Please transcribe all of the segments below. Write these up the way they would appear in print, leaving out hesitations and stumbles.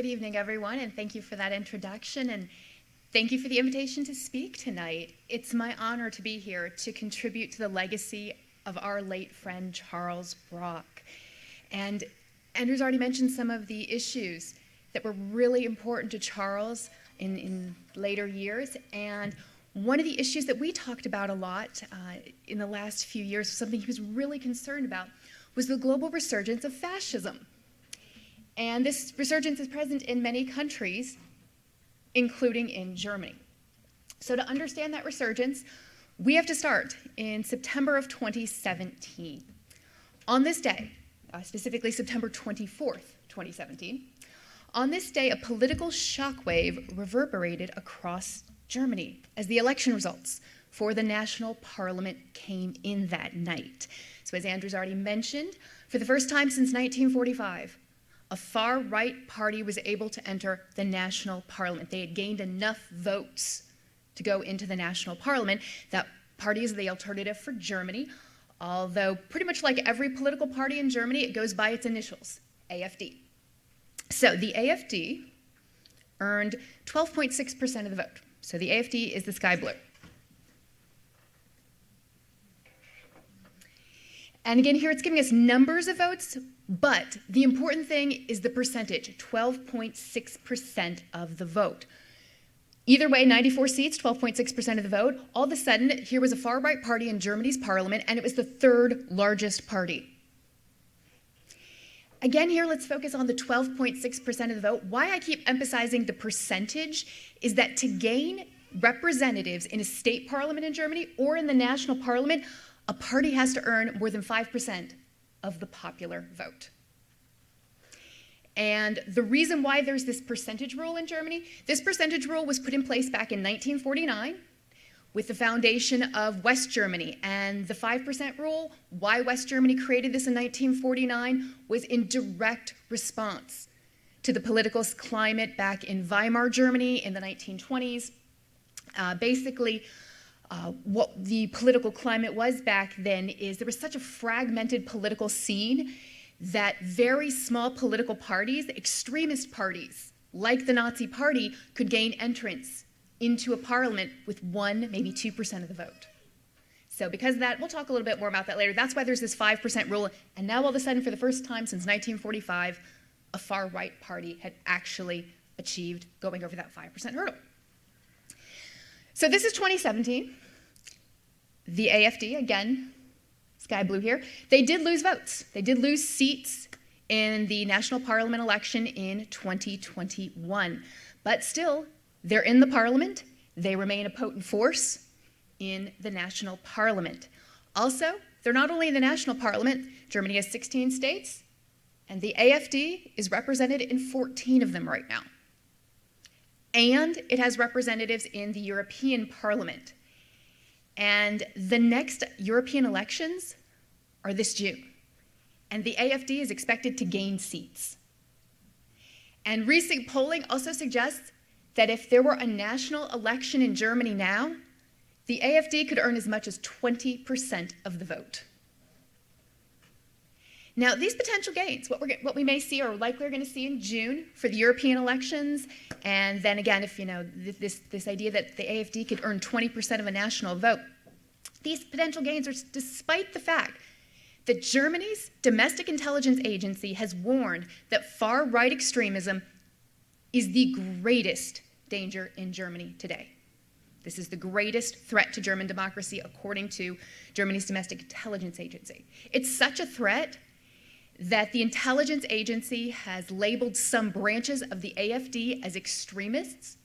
Good evening, everyone, and thank you for that introduction, and thank you for the invitation to speak tonight. It's my honor to be here to contribute to the legacy of our late friend, Charles Brock. And Andrew's already mentioned some of the issues that were really important to Charles in later years, and one of the issues that we talked about a lot in the last few years, something he was really concerned about, was the global resurgence of fascism. And this resurgence is present in many countries, including in Germany. So to understand that resurgence, we have to start in September of 2017. On this day, specifically September 24th, 2017, on this day, a political shockwave reverberated across Germany as the election results for the national parliament came in that night. So as Andrew's already mentioned, for the first time since 1945, a far-right party was able to enter the national parliament. They had gained enough votes to go into the national parliament. That party is the alternative for Germany, although pretty much like every political party in Germany, it goes by its initials, AfD. So the AfD earned 12.6% of the vote. So the AfD is the sky blue. And again, here it's giving us numbers of votes, but the important thing is the percentage, 12.6% of the vote. Either way, 94 seats, 12.6% of the vote. All of a sudden, here was a far-right party in Germany's parliament, and it was the third largest party. Again, here, let's focus on the 12.6% of the vote. Why I keep emphasizing the percentage is that to gain representatives in a state parliament in Germany or in the national parliament, a party has to earn more than 5% of the popular vote. And the reason why there's this percentage rule in Germany, this percentage rule was put in place back in 1949 with the foundation of West Germany. And the 5% rule, why West Germany created this in 1949, was in direct response to the political climate back in Weimar Germany in the 1920s. What the political climate was back then is there was such a fragmented political scene that very small political parties, extremist parties, like the Nazi Party, could gain entrance into a parliament with 1, maybe 2% of the vote. So because of that, we'll talk a little bit more about that later. That's why there's this 5% rule. And now all of a sudden, for the first time since 1945, a far-right party had actually achieved going over that 5% hurdle. So this is 2017. The AfD, again, sky blue here, they did lose votes. They did lose seats in the national parliament election in 2021. But still, they're in the parliament. They remain a potent force in the national parliament. Also, they're not only in the national parliament, Germany has 16 states, and the AfD is represented in 14 of them right now. And it has representatives in the European Parliament. And the next European elections are this June. And the AfD is expected to gain seats. And recent polling also suggests that if there were a national election in Germany now, the AfD could earn as much as 20% of the vote. Now, these potential gains, what we may see or likely are going to see in June for the European elections, and then again, if this idea that the AfD could earn 20% of a national vote, these potential gains are despite the fact that Germany's domestic intelligence agency has warned that far-right extremism is the greatest danger in Germany today. This is the greatest threat to German democracy, according to Germany's domestic intelligence agency. It's such a threat that the intelligence agency has labeled some branches of the AfD as extremists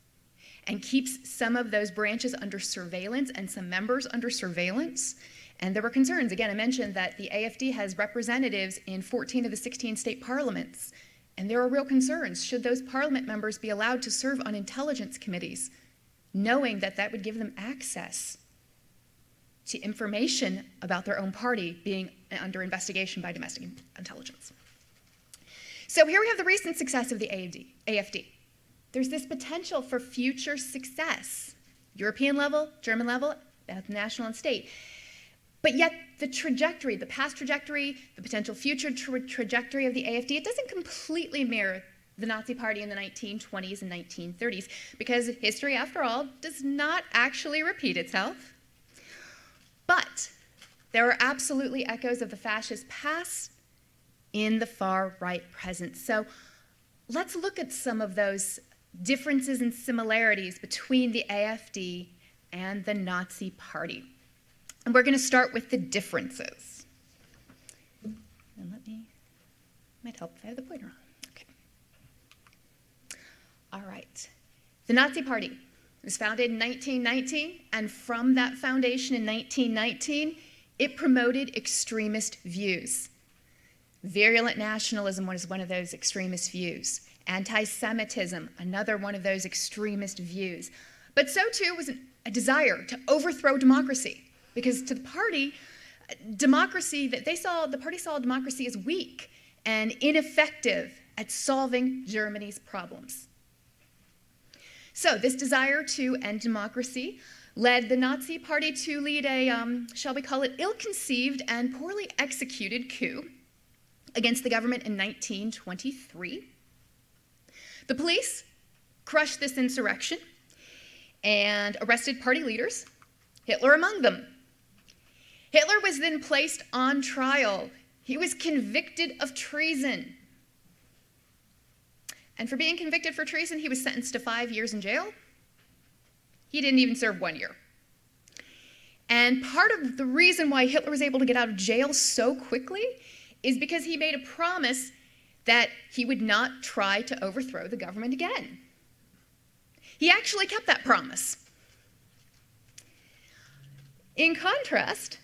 and keeps some of those branches under surveillance and some members under surveillance. And there were concerns. Again, I mentioned that the AfD has representatives in 14 of the 16 state parliaments. And there are real concerns. Should those parliament members be allowed to serve on intelligence committees, knowing that that would give them access to information about their own party being under investigation by domestic intelligence? So here we have the recent success of the AfD. There's this potential for future success, European level, German level, national and state. But yet the trajectory, the past trajectory, the potential future trajectory of the AfD, it doesn't completely mirror the Nazi Party in the 1920s and 1930s, because history, after all, does not actually repeat itself. But there are absolutely echoes of the fascist past in the far-right present. So let's look at some of those differences and similarities between the AfD and the Nazi Party. And we're going to start with the differences. And might help if I have the pointer on. Okay. All right. The Nazi Party was founded in 1919, and from that foundation in 1919, it promoted extremist views. Virulent nationalism was one of those extremist views. Anti-Semitism, another one of those extremist views. But so too was a desire to overthrow democracy, because to the party, the party saw democracy as weak and ineffective at solving Germany's problems. So this desire to end democracy led the Nazi Party to lead a, shall we call it, ill-conceived and poorly executed coup against the government in 1923. The police crushed this insurrection and arrested party leaders, Hitler among them. Hitler was then placed on trial. He was convicted of treason. And for being convicted for treason, he was sentenced to 5 years in jail. He didn't even serve 1 year. And part of the reason why Hitler was able to get out of jail so quickly is because he made a promise that he would not try to overthrow the government again. He actually kept that promise. In contrast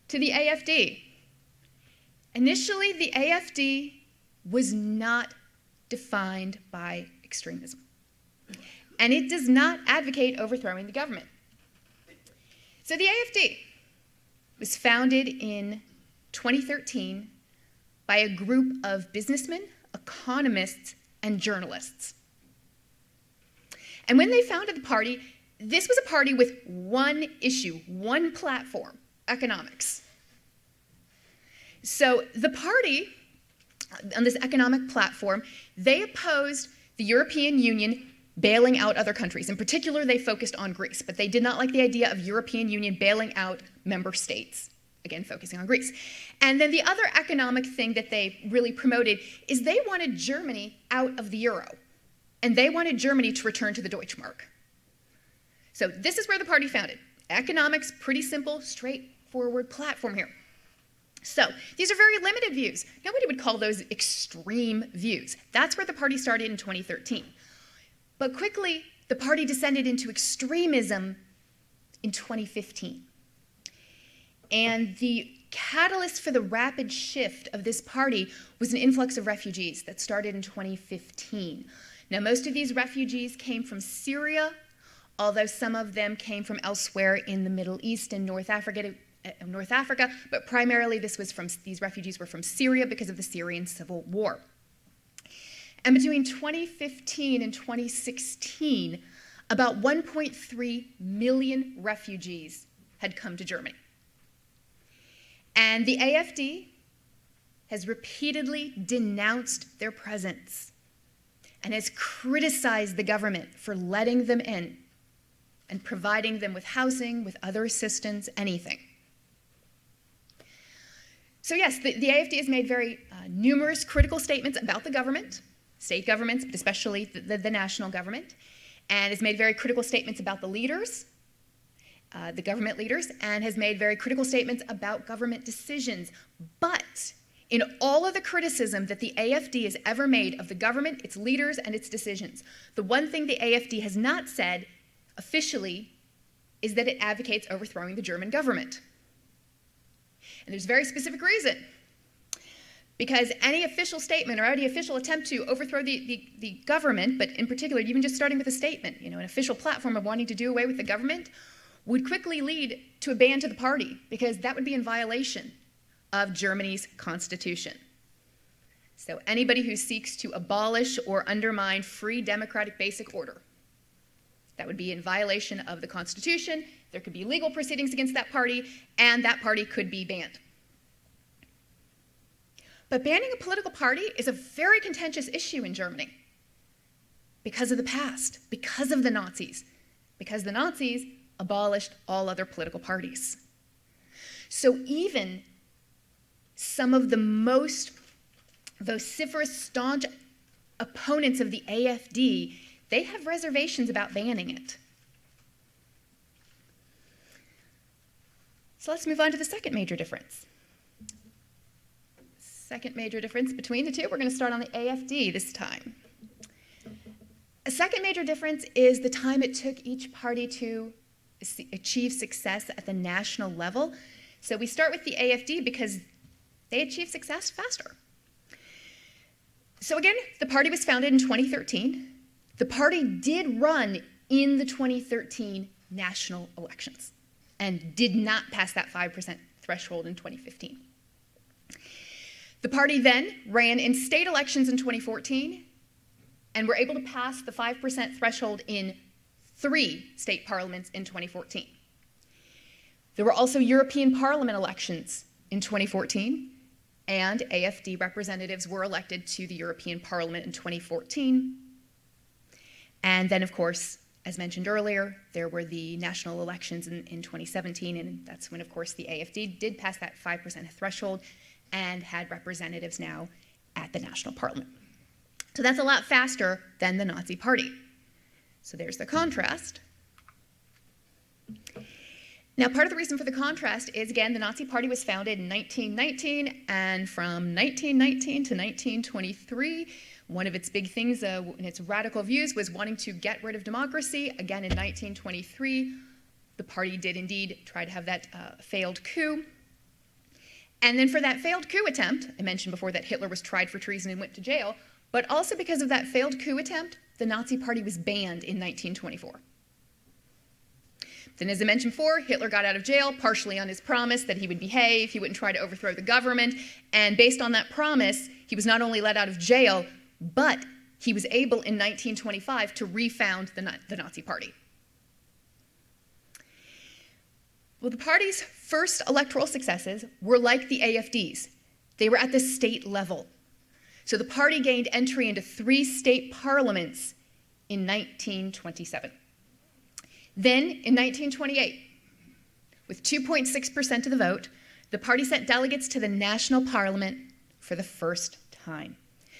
to the AfD, initially the AfD was not defined by extremism, and it does not advocate overthrowing the government. So the AfD was founded in 2013 by a group of businessmen, economists, and journalists. And when they founded the party, this was a party with one issue, one platform: economics. So the party, on this economic platform, they opposed the European Union bailing out other countries. In particular, they focused on Greece, but they did not like the idea of European Union bailing out member states, again, focusing on Greece. And then the other economic thing that they really promoted is they wanted Germany out of the euro, and they wanted Germany to return to the Deutschmark. So this is where the party founded. Economics, pretty simple, straightforward platform here. So these are very limited views. Nobody would call those extreme views. That's where the party started in 2013. But quickly, the party descended into extremism in 2015. And the catalyst for the rapid shift of this party was an influx of refugees that started in 2015. Now, most of these refugees came from Syria, although some of them came from elsewhere in the Middle East and North Africa, but primarily these refugees were from Syria because of the Syrian civil war. And between 2015 and 2016, about 1.3 million refugees had come to Germany. And the AfD has repeatedly denounced their presence and has criticized the government for letting them in and providing them with housing, with other assistance, anything. So yes, the AfD has made very numerous critical statements about the government, state governments, but especially the national government, and has made very critical statements about the leaders, the government leaders, and has made very critical statements about government decisions. But in all of the criticism that the AfD has ever made of the government, its leaders, and its decisions, the one thing the AfD has not said officially is that it advocates overthrowing the German government. And there's a very specific reason. Because any official statement or any official attempt to overthrow the government, but in particular, even just starting with a statement, an official platform of wanting to do away with the government, would quickly lead to a ban to the party, because that would be in violation of Germany's constitution. So anybody who seeks to abolish or undermine free democratic basic order, that would be in violation of the Constitution. There could be legal proceedings against that party, and that party could be banned. But banning a political party is a very contentious issue in Germany because of the past, because of the Nazis, because the Nazis abolished all other political parties. So even some of the most vociferous, staunch opponents of the AfD, they have reservations about banning it. So let's move on to the second major difference. Second major difference between the two, we're going to start on the AfD this time. A second major difference is the time it took each party to achieve success at the national level. So we start with the AfD because they achieved success faster. So again, the party was founded in 2013. The party did run in the 2013 national elections and did not pass that 5% threshold in 2015. The party then ran in state elections in 2014 and were able to pass the 5% threshold in 3 state parliaments in 2014. There were also European Parliament elections in 2014, and AfD representatives were elected to the European Parliament in 2014. And then, of course, as mentioned earlier, there were the national elections in 2017, and that's when, of course, the AfD did pass that 5% threshold and had representatives now at the national parliament. So that's a lot faster than the Nazi Party. So there's the contrast. Now, part of the reason for the contrast is, again, the Nazi Party was founded in 1919, and from 1919 to 1923, one of its big things in its radical views was wanting to get rid of democracy. Again, in 1923, the party did indeed try to have that failed coup. And then for that failed coup attempt, I mentioned before that Hitler was tried for treason and went to jail, but also because of that failed coup attempt, the Nazi Party was banned in 1924. Then, as I mentioned before, Hitler got out of jail partially on his promise that he would behave, he wouldn't try to overthrow the government, and based on that promise, he was not only let out of jail, but he was able in 1925 to refound the Nazi Party. Well, the party's first electoral successes were like the AfD's. They were at the state level. So the party gained entry into 3 state parliaments in 1927. Then, in 1928, with 2.6% of the vote, the party sent delegates to the national parliament for the first time.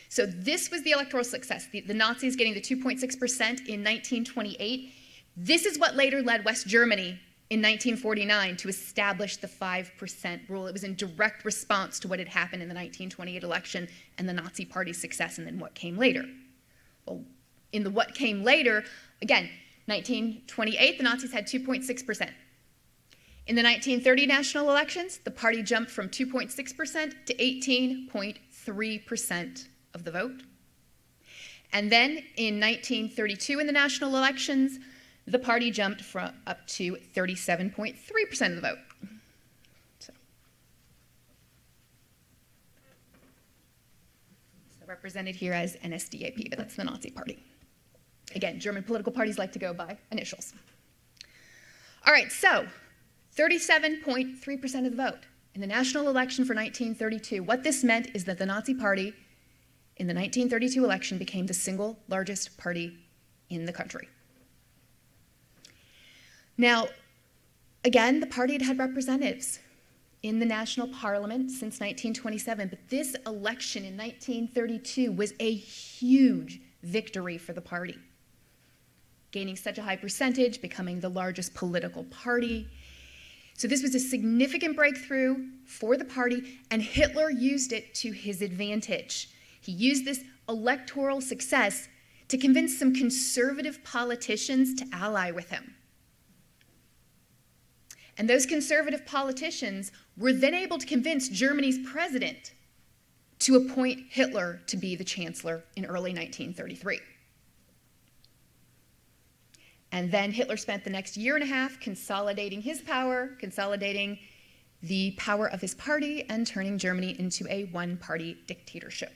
So this was the electoral success, the Nazis getting the 2.6% in 1928. This is what later led West Germany in 1949 to establish the 5% rule. It was in direct response to what had happened in the 1928 election and the Nazi Party's success, and then what came later. Well, in the what came later, again, 1928, the Nazis had 2.6%. In the 1930 national elections, the party jumped from 2.6% to 18.3% of the vote. And then in 1932 in the national elections, the party jumped up to 37.3% of the vote. So represented here as NSDAP, but that's the Nazi Party. Again, German political parties like to go by initials. All right, so 37.3% of the vote in the national election for 1932. What this meant is that the Nazi Party in the 1932 election became the single largest party in the country. Now, again, the party had had representatives in the national parliament since 1927, but this election in 1932 was a huge victory for the party, gaining such a high percentage, becoming the largest political party. So this was a significant breakthrough for the party, and Hitler used it to his advantage. He used this electoral success to convince some conservative politicians to ally with him. And those conservative politicians were then able to convince Germany's president to appoint Hitler to be the chancellor in early 1933. And then Hitler spent the next year and a half consolidating his power, consolidating the power of his party, and turning Germany into a one-party dictatorship.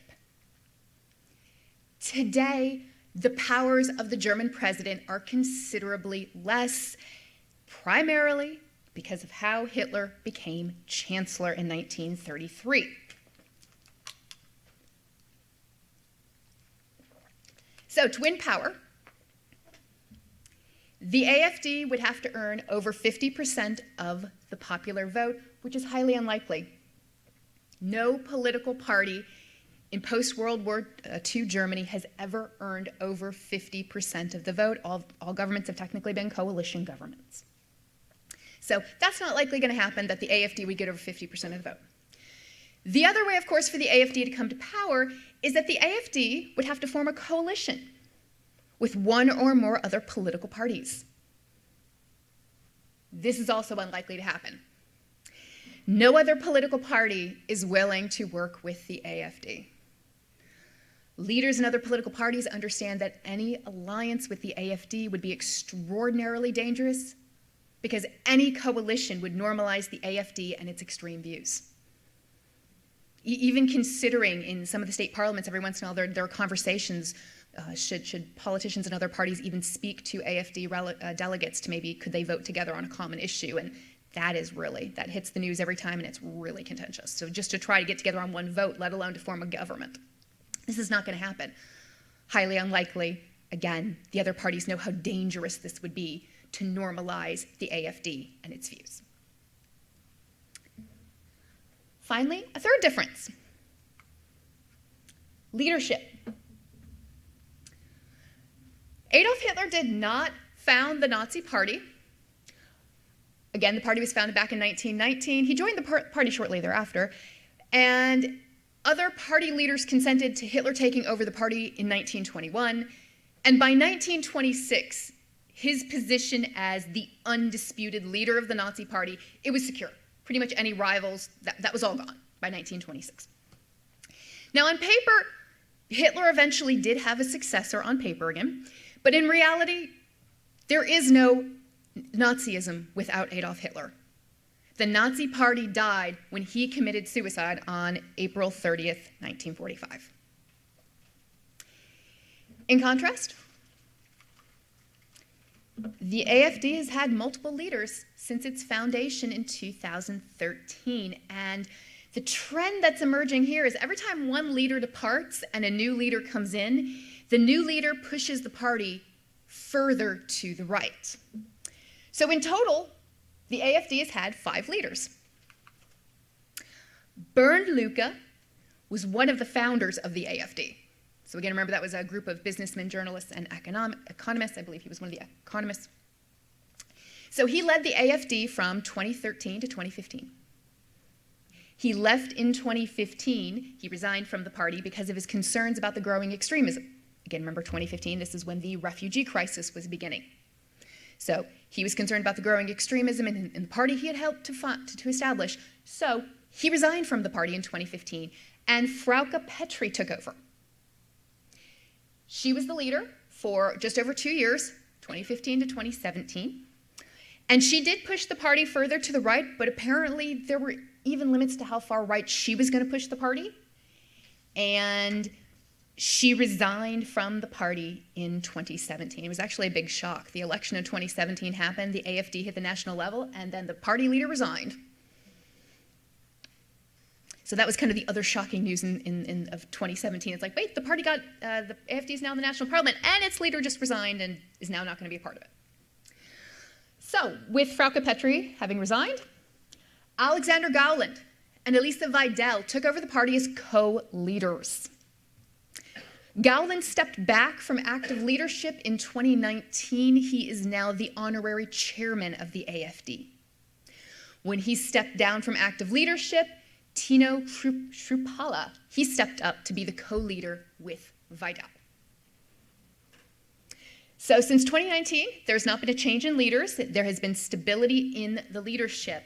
Today, the powers of the German president are considerably less, primarily because of how Hitler became chancellor in 1933. So to win power, the AfD would have to earn over 50% of the popular vote, which is highly unlikely. No political party in post-World War II Germany has ever earned over 50% of the vote. All governments have technically been coalition governments. So that's not likely going to happen, that the AfD would get over 50% of the vote. The other way, of course, for the AfD to come to power is that the AfD would have to form a coalition with one or more other political parties. This is also unlikely to happen. No other political party is willing to work with the AfD. Leaders in other political parties understand that any alliance with the AfD would be extraordinarily dangerous because any coalition would normalize the AfD and its extreme views. Even considering in some of the state parliaments, every once in a while, there are conversations, should politicians and other parties even speak to AfD delegates to maybe could they vote together on a common issue, and that hits the news every time, and it's really contentious. So just to try to get together on one vote, let alone to form a government, this is not going to happen. Highly unlikely. Again, the other parties know how dangerous this would be to normalize the AfD and its views. Finally, a third difference. Leadership. Adolf Hitler did not found the Nazi Party. Again, the party was founded back in 1919. He joined the party shortly thereafter, and other party leaders consented to Hitler taking over the party in 1921, and by 1926, his position as the undisputed leader of the Nazi Party, it was secure. Pretty much any rivals, that was all gone by 1926. Now, on paper, Hitler eventually did have a successor on paper again, but in reality, there is no Nazism without Adolf Hitler. The Nazi Party died when he committed suicide on April 30th, 1945. In contrast, the AfD has had multiple leaders since its foundation in 2013, and the trend that's emerging here is every time one leader departs and a new leader comes in, the new leader pushes the party further to the right. So in total, the AfD has had 5 leaders. Bernd Lucke was one of the founders of the AfD. So again, remember that was a group of businessmen, journalists, and economists. I believe he was one of the economists. So he led the AfD from 2013 to 2015. He left in 2015. He resigned from the party because of his concerns about the growing extremism. Again, remember 2015, this is when the refugee crisis was beginning. So he was concerned about the growing extremism in the party he had helped to establish. So he resigned from the party in 2015, and Frauke Petry took over. She was the leader for just over 2 years, 2015 to 2017. And she did push the party further to the right, but apparently there were even limits to how far right she was going to push the party. And she resigned from the party in 2017. It was actually a big shock. The election of 2017 happened, the AfD hit the national level, and then the party leader resigned. So that was kind of the other shocking news of 2017. It's like, wait, the party got, the AfD is now in the national parliament, and its leader just resigned and is now not going to be a part of it. So, with Frauke Petry having resigned, Alexander Gauland and Elisa Vidal took over the party as co-leaders. Gauland stepped back from active leadership in 2019. He is now the honorary chairman of the AfD. When he stepped down from active leadership, Tino Shrupala, he stepped up to be the co-leader with Vidal. So since 2019, there's not been a change in leaders. There has been stability in the leadership.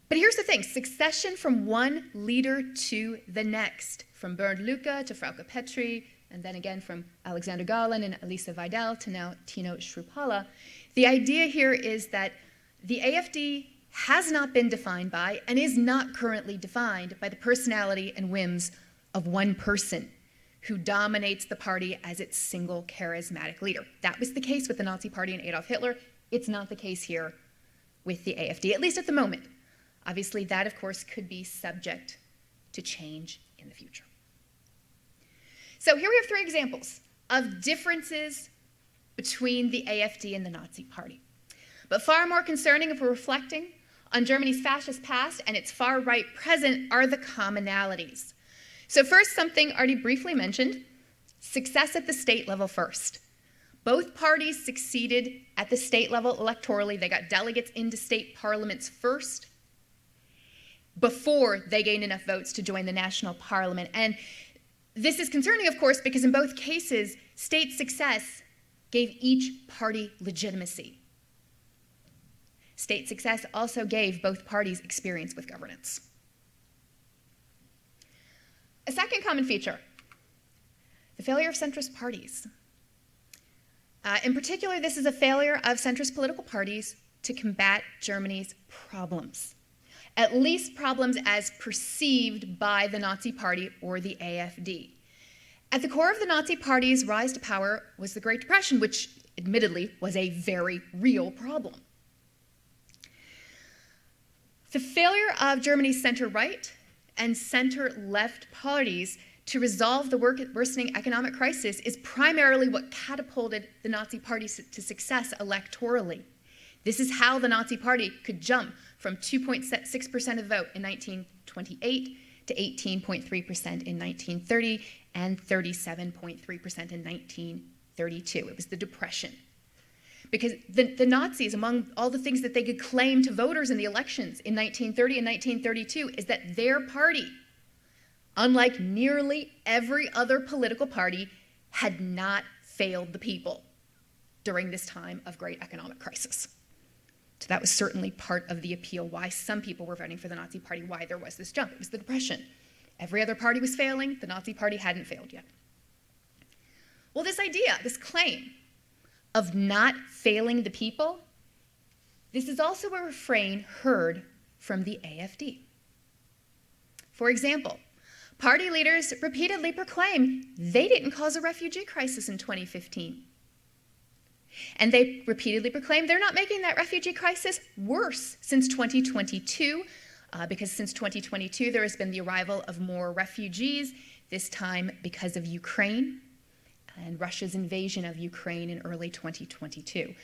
But here's the thing, succession from one leader to the next, from Bernd Lucke to Frauke Petry, and then again from Alexander Gauland and Elisa Vidal to now Tino Shrupala. The idea here is that the AfD has not been defined by and is not currently defined by the personality and whims of one person who dominates the party as its single charismatic leader. That was the case with the Nazi Party and Adolf Hitler. It's not the case here with the AfD, at least at the moment. Obviously, that, of course, could be subject to change in the future. So here we have 3 examples of differences between the AfD and the Nazi Party. But far more concerning, if we're reflecting on Germany's fascist past and its far-right present, are the commonalities. So first, something already briefly mentioned, success at the state level first. Both parties succeeded at the state level electorally. They got delegates into state parliaments first before they gained enough votes to join the national parliament. And this is concerning, of course, because in both cases, state success gave each party legitimacy. State success also gave both parties experience with governance. A second common feature, the failure of centrist parties. In particular, this is a failure of centrist political parties to combat Germany's problems, at least problems as perceived by the Nazi Party or the AfD. At the core of the Nazi Party's rise to power was the Great Depression, which admittedly was a very real problem. The failure of Germany's center-right and center-left parties to resolve the worsening economic crisis is primarily what catapulted the Nazi Party to success electorally. This is how the Nazi Party could jump from 2.6% of the vote in 1928 to 18.3% in 1930 and 37.3% in 1932. It was the Depression. Because the Nazis, among all the things that they could claim to voters in the elections in 1930 and 1932, is that their party, unlike nearly every other political party, had not failed the people during this time of great economic crisis. So that was certainly part of the appeal, why some people were voting for the Nazi Party, why there was this jump. It was the Depression. Every other party was failing. The Nazi Party hadn't failed yet. Well, this idea, this claim of not failing the people, this is also a refrain heard from the AfD. For example, party leaders repeatedly proclaim they didn't cause a refugee crisis in 2015. And they repeatedly proclaim they're not making that refugee crisis worse since 2022, because since 2022 there has been the arrival of more refugees, this time because of Ukraine and Russia's invasion of Ukraine in early 2022.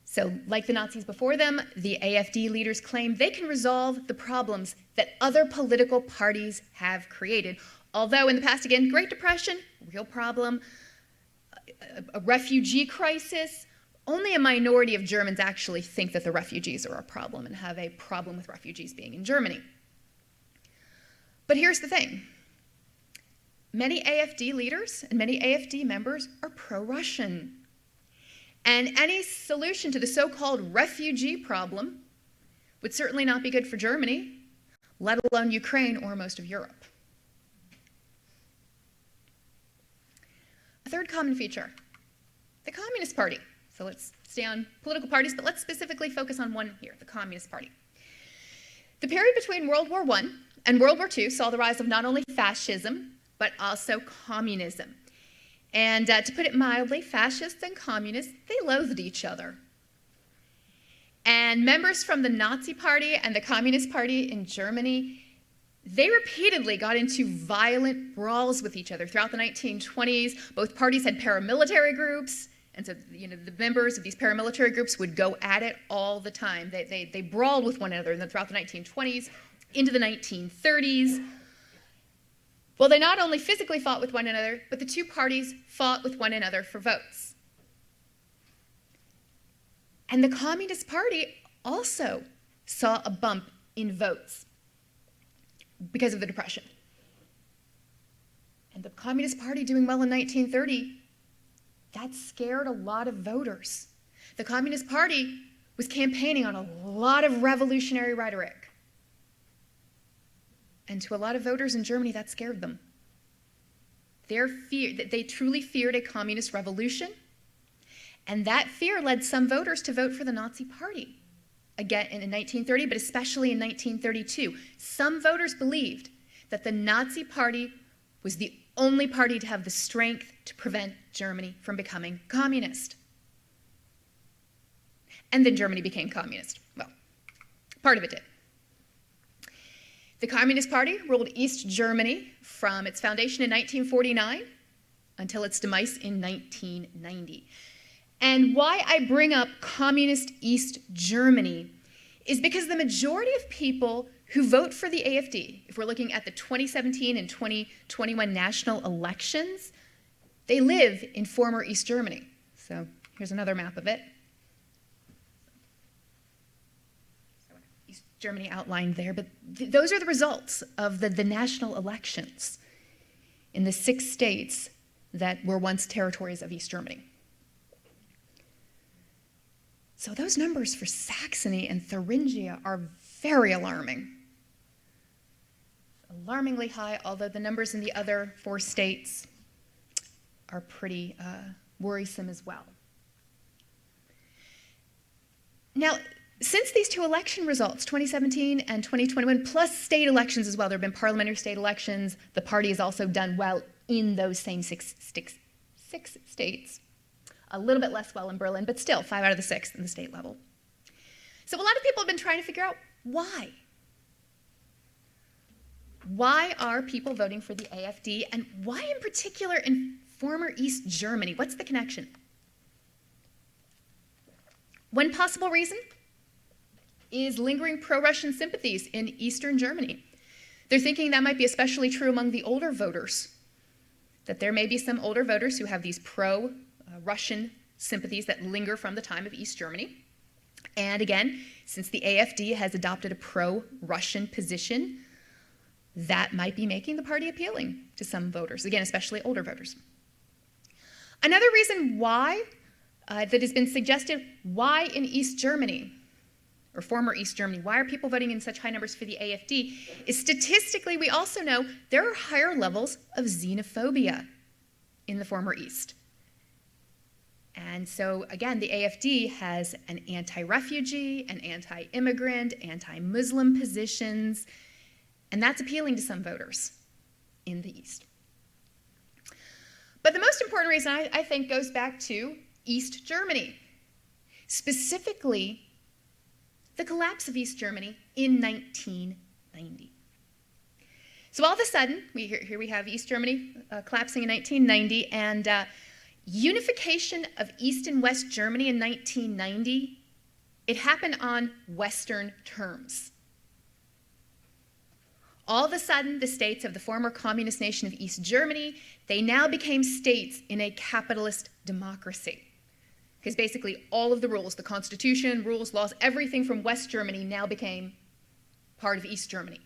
So like the Nazis before them, the AfD leaders claim they can resolve the problems that other political parties have created. Although in the past, again, Great Depression, real problem, a refugee crisis, only a minority of Germans actually think that the refugees are a problem and have a problem with refugees being in Germany. But here's the thing. Many AfD leaders and many AfD members are pro-Russian. And any solution to the so-called refugee problem would certainly not be good for Germany, let alone Ukraine or most of Europe. A third common feature, the Communist Party. So let's stay on political parties, but let's specifically focus on one here, the Communist Party. The period between World War I and World War II saw the rise of not only fascism, but also communism. And to put it mildly, fascists and communists, they loathed each other. And members from the Nazi Party and the Communist Party in Germany, they repeatedly got into violent brawls with each other. Throughout the 1920s, both parties had paramilitary groups, and so the members of these paramilitary groups would go at it all the time. They brawled with one another throughout the 1920s, into the 1930s. Well, they not only physically fought with one another, but the two parties fought with one another for votes. And the Communist Party also saw a bump in votes because of the Depression. And the Communist Party doing well in 1930, that scared a lot of voters. The Communist Party was campaigning on a lot of revolutionary rhetoric. And to a lot of voters in Germany, that scared them. They truly feared a communist revolution, and that fear led some voters to vote for the Nazi Party, again in 1930, but especially in 1932. Some voters believed that the Nazi Party was the only party to have the strength to prevent Germany from becoming communist. And then Germany became communist. Well, part of it did. The Communist Party ruled East Germany from its foundation in 1949 until its demise in 1990. And why I bring up communist East Germany is because the majority of people who vote for the AfD, if we're looking at the 2017 and 2021 national elections, they live in former East Germany. So here's another map of it. East Germany outlined there, but those are the results of the national elections in the 6 states that were once territories of East Germany. So those numbers for Saxony and Thuringia are very alarming. Alarmingly high, although the numbers in the other 4 states are pretty worrisome as well. Now, since these 2 election results, 2017 and 2021, plus state elections as well, there have been parliamentary state elections, the party has also done well in those same 6 states. A little bit less well in Berlin, but still 5 out of the 6 in the state level. So a lot of people have been trying to figure out why. Why are people voting for the AfD, and why in particular in former East Germany? What's the connection? One possible reason is lingering pro-Russian sympathies in Eastern Germany. They're thinking that might be especially true among the older voters, that there may be some older voters who have these pro-Russian sympathies that linger from the time of East Germany. And again, since the AfD has adopted a pro-Russian position, that might be making the party appealing to some voters, again, especially older voters. Another reason why that has been suggested, why in East Germany, or former East Germany, why are people voting in such high numbers for the AfD, is statistically we also know there are higher levels of xenophobia in the former East. And so, again, the AfD has an anti-refugee, an anti-immigrant, anti-Muslim positions, and that's appealing to some voters in the East. But the most important reason, I think, goes back to East Germany, specifically the collapse of East Germany in 1990. So all of a sudden, here we have East Germany collapsing in 1990, and unification of East and West Germany in 1990, it happened on Western terms. All of a sudden, the states of the former communist nation of East Germany, they now became states in a capitalist democracy. Because basically all of the rules, the constitution, rules, laws, everything from West Germany now became part of East Germany.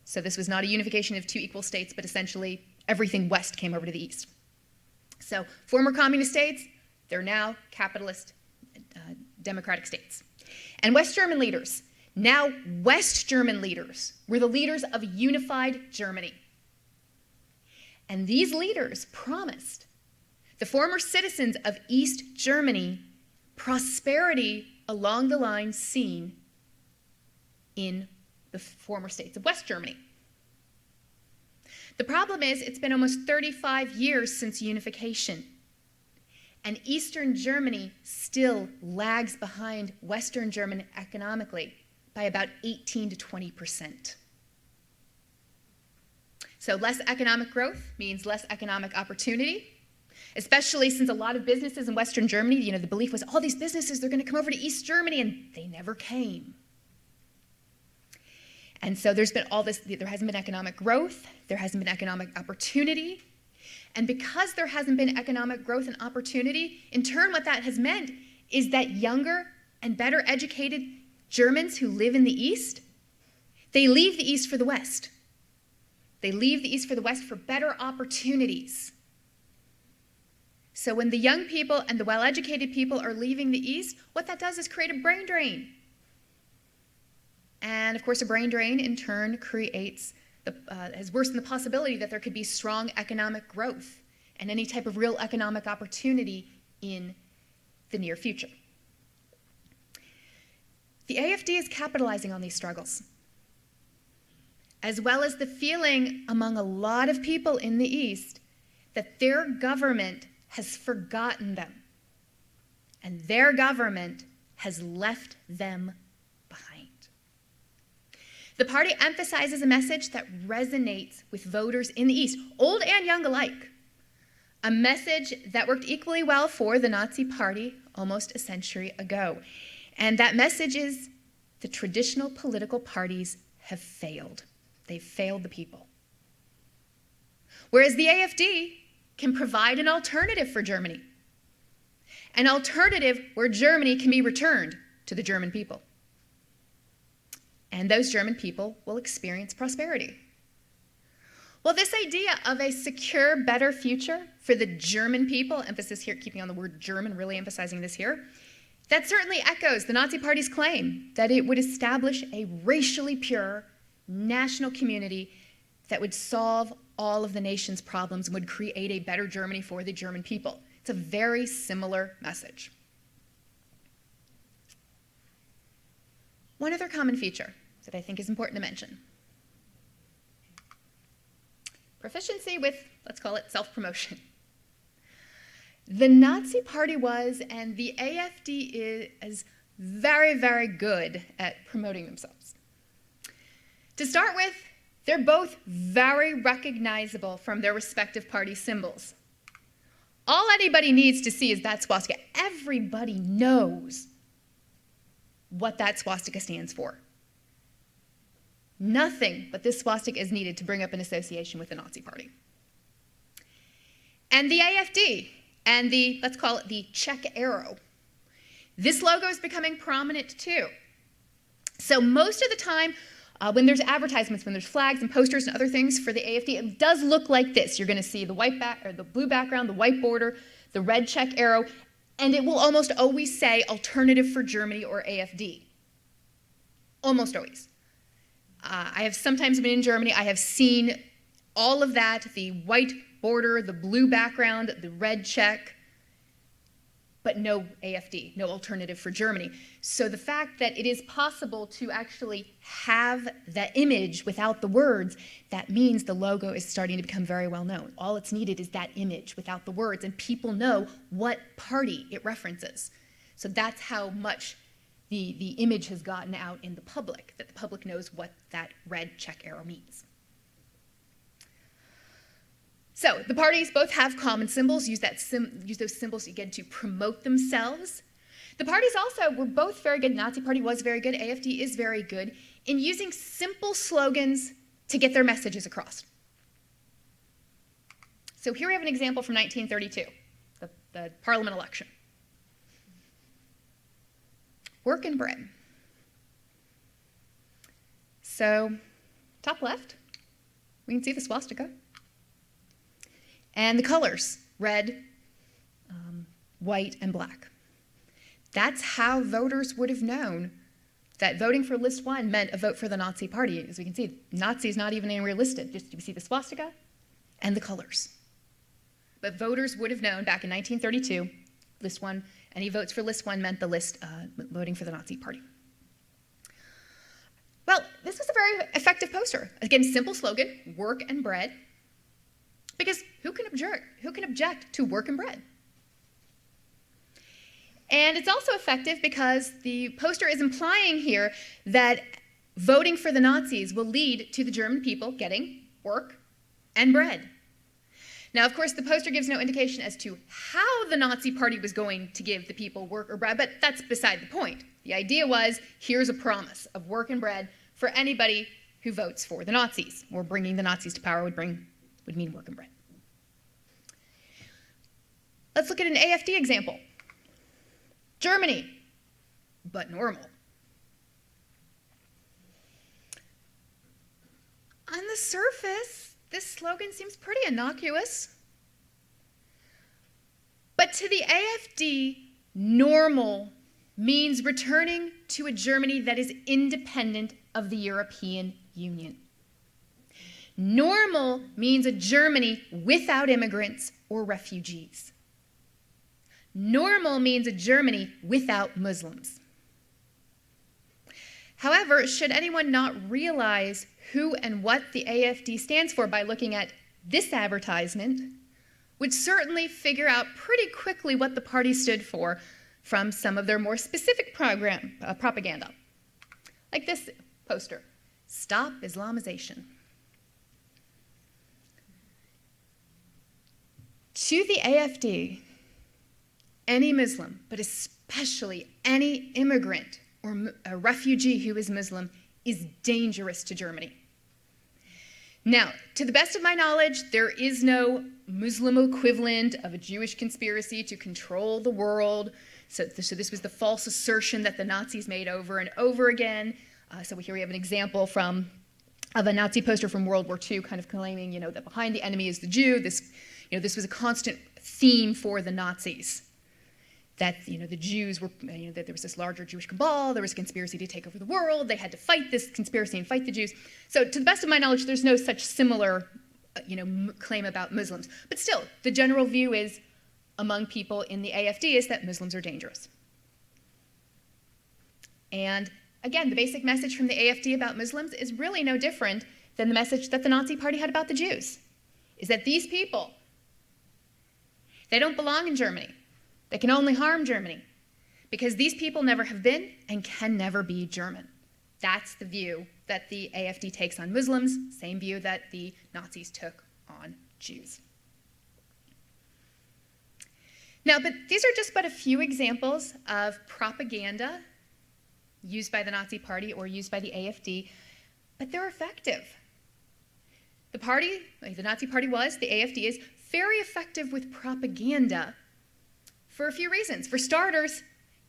So this was not a unification of 2 equal states, but essentially everything West came over to the East. So former communist states, they're now capitalist democratic states. And West German leaders, now West German leaders, were the leaders of unified Germany. And these leaders promised the former citizens of East Germany prosperity along the lines seen in the former states of West Germany. The problem is, it's been almost 35 years since unification, and Eastern Germany still lags behind Western Germany economically by about 18 to 20%. So less economic growth means less economic opportunity, especially since a lot of businesses in Western Germany, the belief was all these businesses, they're going to come over to East Germany, and they never came. And so there's been all this, there hasn't been economic growth, there hasn't been economic opportunity, and because there hasn't been economic growth and opportunity, in turn what that has meant is that younger and better educated Germans who live in the East, they leave the East for the West. They leave the East for the West for better opportunities. So when the young people and the well-educated people are leaving the East, what that does is create a brain drain. And of course, a brain drain in turn creates, has worsened the possibility that there could be strong economic growth and any type of real economic opportunity in the near future. The AfD is capitalizing on these struggles, as well as the feeling among a lot of people in the East that their government has forgotten them, and their government has left them behind. The party emphasizes a message that resonates with voters in the East, old and young alike. a message that worked equally well for the Nazi Party almost a century ago. And that message is the traditional political parties have failed. They've failed the people. Whereas the AfD can provide an alternative for Germany. An alternative where Germany can be returned to the German people. And those German people will experience prosperity. Well, this idea of a secure, better future for the German people, emphasis here, keeping on the word German, really emphasizing this here, that certainly echoes the Nazi Party's claim that it would establish a racially pure national community that would solve all of the nation's problems and would create a better Germany for the German people. It's a very similar message. One other common feature that I think is important to mention. Proficiency with, let's call it, self-promotion. The Nazi Party was, and the AfD is very, very good at promoting themselves. To start with, they're both very recognizable from their respective party symbols. All anybody needs to see is that swastika. Everybody knows what that swastika stands for. Nothing but this swastika is needed to bring up an association with the Nazi Party. And the AfD, and the, let's call it the Czech arrow. This logo is becoming prominent too. So most of the time, when there's advertisements, when there's flags and posters and other things for the AfD, it does look like this. You're going to see the the blue background, the white border, the red Czech arrow, and it will almost always say Alternative for Germany or AfD. Almost always. I have sometimes been in Germany. I have seen all of that, the white border, the blue background, the red check, but no AfD, no Alternative for Germany. So the fact that it is possible to actually have that image without the words, that means the logo is starting to become very well known. All it's needed is that image without the words, and people know what party it references. So that's how much the image has gotten out in the public, that the public knows what that red check arrow means. So the parties both have common symbols, use those symbols again to promote themselves. The parties also were both very good. Nazi Party was very good. AfD is very good in using simple slogans to get their messages across. So here we have an example from 1932, the parliament election. Work and bread. So top left, we can see the swastika. And the colors, red, white, and black. That's how voters would have known that voting for list 1 meant a vote for the Nazi Party. As we can see, Nazi is not even anywhere listed. Just you see the swastika and the colors. But voters would have known back in 1932, list 1, any votes for list 1 meant the list voting for the Nazi Party. Well, this was a very effective poster. Again, simple slogan, work and bread. Because who can object to work and bread? And it's also effective because the poster is implying here that voting for the Nazis will lead to the German people getting work and bread. Now, of course, the poster gives no indication as to how the Nazi Party was going to give the people work or bread, but that's beside the point. The idea was, here's a promise of work and bread for anybody who votes for the Nazis, or bringing the Nazis to power would mean work and bread. Let's look at an AfD example. Germany, but normal. On the surface, this slogan seems pretty innocuous. But to the AfD, normal means returning to a Germany that is independent of the European Union. Normal means a Germany without immigrants or refugees. Normal means a Germany without Muslims. However, should anyone not realize who and what the AfD stands for by looking at this advertisement, would certainly figure out pretty quickly what the party stood for from some of their more specific propaganda. Like this poster, Stop Islamization. To the AfD, any Muslim, but especially any immigrant or a refugee who is Muslim, is dangerous to Germany. Now, to the best of my knowledge, there is no Muslim equivalent of a Jewish conspiracy to control the world. So this was the false assertion that the Nazis made over and over again. So here we have an example of a Nazi poster from World War II kind of claiming, that behind the enemy is the Jew. This was a constant theme for the Nazis. That, the Jews were, that there was this larger Jewish cabal, there was a conspiracy to take over the world, they had to fight this conspiracy and fight the Jews. So to the best of my knowledge, there's no such similar, claim about Muslims. But still, the general view is, among people in the AfD, is that Muslims are dangerous. And again, the basic message from the AfD about Muslims is really no different than the message that the Nazi Party had about the Jews, is that these people, they don't belong in Germany. They can only harm Germany because these people never have been and can never be German. That's the view that the AfD takes on Muslims, same view that the Nazis took on Jews. Now, but these are just but a few examples of propaganda used by the Nazi Party or used by the AfD, but they're effective. The Nazi Party was, the AfD is, very effective with propaganda for a few reasons. For starters,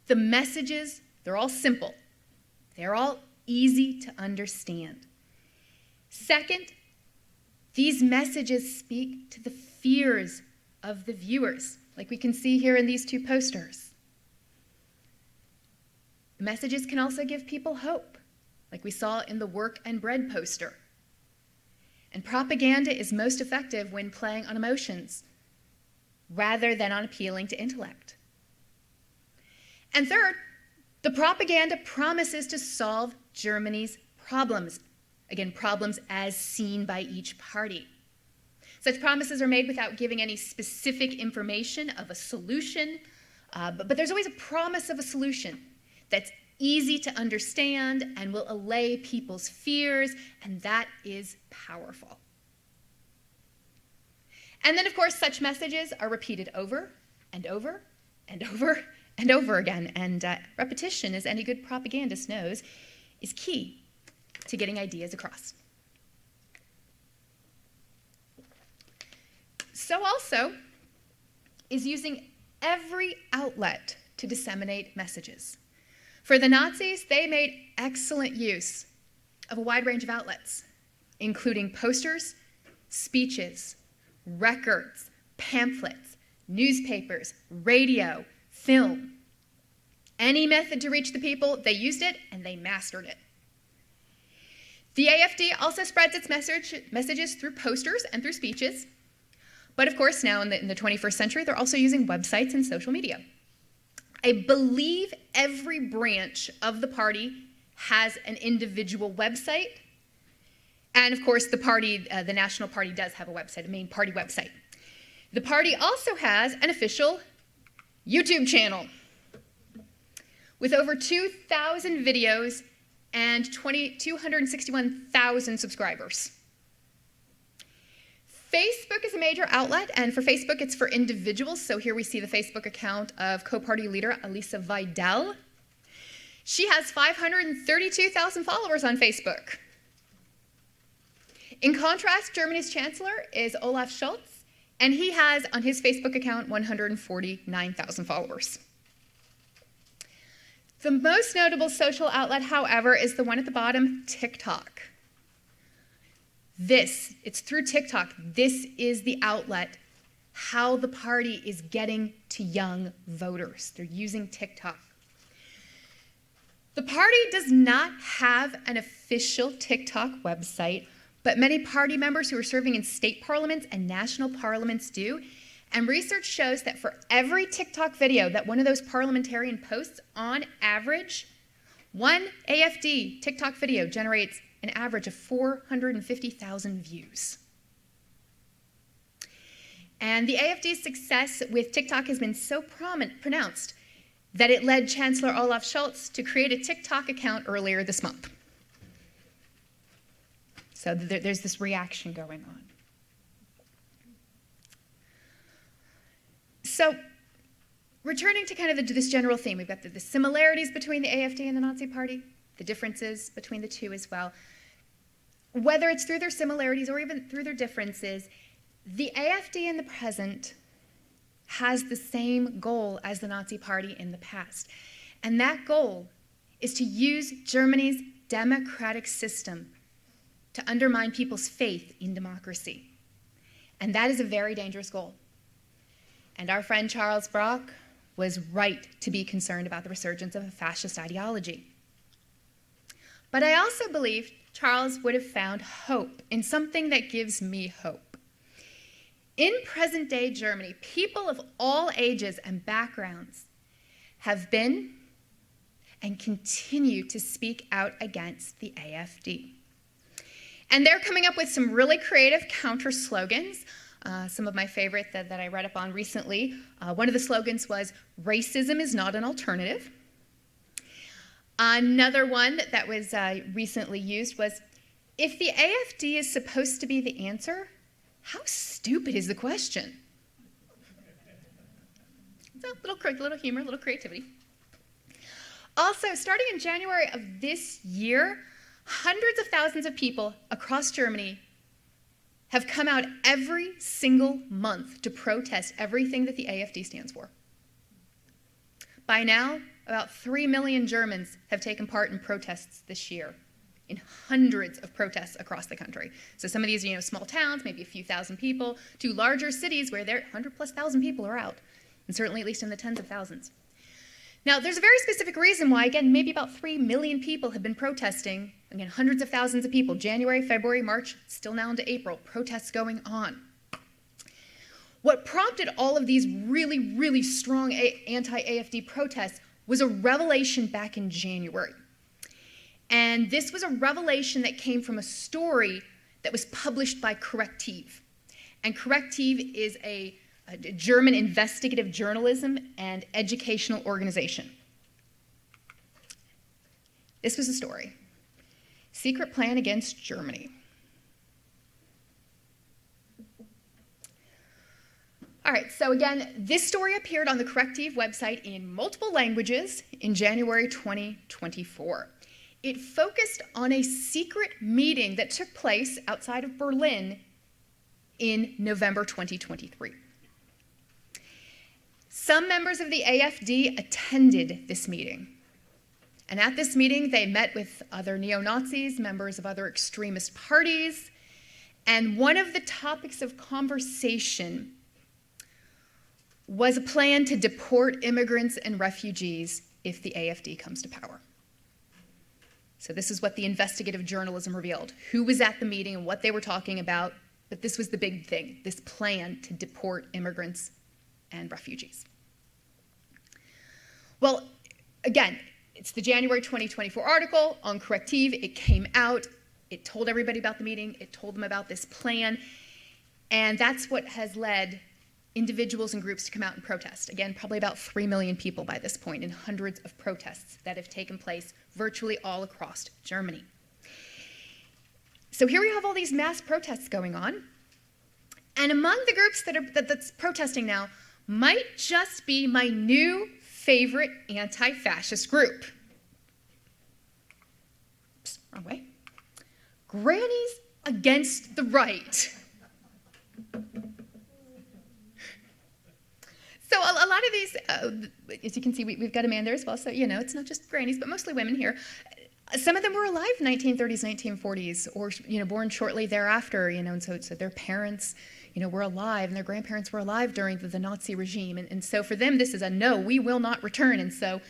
the messages, they're all simple. They're all easy to understand. Second, these messages speak to the fears of the viewers, like we can see here in these two posters. The messages can also give people hope, like we saw in the Work and Bread poster. And propaganda is most effective when playing on emotions, rather than on appealing to intellect. And third, the propaganda promises to solve Germany's problems. Again, problems as seen by each party. Such promises are made without giving any specific information of a solution, but there's always a promise of a solution that's easy to understand and will allay people's fears, and that is powerful. And then, of course, such messages are repeated over and over and over and over again. And repetition, as any good propagandist knows, is key to getting ideas across. So also is using every outlet to disseminate messages. For the Nazis, they made excellent use of a wide range of outlets, including posters, speeches, records, pamphlets, newspapers, radio, film. Any method to reach the people, they used it and they mastered it. The AfD also spreads its messages through posters and through speeches. But of course, now in the 21st century, they're also using websites and social media. I believe every branch of the party has an individual website. And of course, the National Party does have a website, a main party website. The party also has an official YouTube channel with over 2,000 videos and 261,000 subscribers. Facebook is a major outlet, and for Facebook, it's for individuals. So here we see the Facebook account of co-party leader Alice Weidel. She has 532,000 followers on Facebook. In contrast, Germany's chancellor is Olaf Scholz, and he has on his Facebook account 149,000 followers. The most notable social outlet, however, is the one at the bottom, TikTok. It's through TikTok. This is the outlet, how the party is getting to young voters. They're using TikTok. The party does not have an official TikTok website, but many party members who are serving in state parliaments and national parliaments do. And research shows that for every TikTok video that one of those parliamentarian posts, on average, one AfD TikTok video generates an average of 450,000 views. And the AfD's success with TikTok has been so pronounced that it led Chancellor Olaf Scholz to create a TikTok account earlier this month. So there's this reaction going on. returning to kind of this general theme, we've got the similarities between the AfD and the Nazi Party, the differences between the two as well. Whether it's through their similarities or even through their differences, the AfD in the present has the same goal as the Nazi Party in the past. And that goal is to use Germany's democratic system to undermine people's faith in democracy. And that is a very dangerous goal. And our friend Charles Brock was right to be concerned about the resurgence of a fascist ideology. But I also believe Charles would have found hope in something that gives me hope. In present-day Germany, people of all ages and backgrounds have been and continue to speak out against the AfD. And they're coming up with some really creative counter slogans. Some of my favorite that I read up on recently. One of the slogans was, "Racism is not an alternative." Another one that was recently used was, "If the AfD is supposed to be the answer, how stupid is the question?" So a little humor, a little creativity. Also, starting in January of this year, hundreds of thousands of people across Germany have come out every single month to protest everything that the AfD stands for. By now, about 3 million Germans have taken part in protests this year, in hundreds of protests across the country. So some of these are, small towns, maybe a few thousand people, to larger cities where 100,000+ people are out, and certainly at least in the tens of thousands. Now, there's a very specific reason why, again, maybe about 3 million people have been protesting, again, hundreds of thousands of people, January, February, March, still now into April, protests going on. What prompted all of these really, really strong anti-AfD protests was a revelation back in January. And this was a revelation that came from a story that was published by Correctiv. And Correctiv is a German investigative journalism and educational organization. This was a story. Secret plan against Germany. All right, so again, this story appeared on the Correctiv website in multiple languages in January 2024. It focused on a secret meeting that took place outside of Berlin in November 2023. Some members of the AfD attended this meeting. And at this meeting, they met with other neo-Nazis, members of other extremist parties, and one of the topics of conversation was a plan to deport immigrants and refugees if the AfD comes to power. So this is what the investigative journalism revealed, who was at the meeting and what they were talking about, but this was the big thing, this plan to deport immigrants and refugees. Well, again, it's the January 2024 article on Correctiv. It came out. It told everybody about the meeting. It told them about this plan. And that's what has led individuals and groups to come out and protest. Again, probably about 3 million people by this point in hundreds of protests that have taken place virtually all across Germany. So here we have all these mass protests going on. And among the groups that's protesting now might just be my new favorite anti-fascist group. Oops, wrong way. Grannies Against the Right. So a lot of these, as you can see, we've got a man there as well, so, it's not just grannies, but mostly women here. Some of them were alive in 1930s, 1940s, or, born shortly thereafter, and so their parents, were alive, and their grandparents were alive during the Nazi regime. And so for them, this is a no, we will not return. And so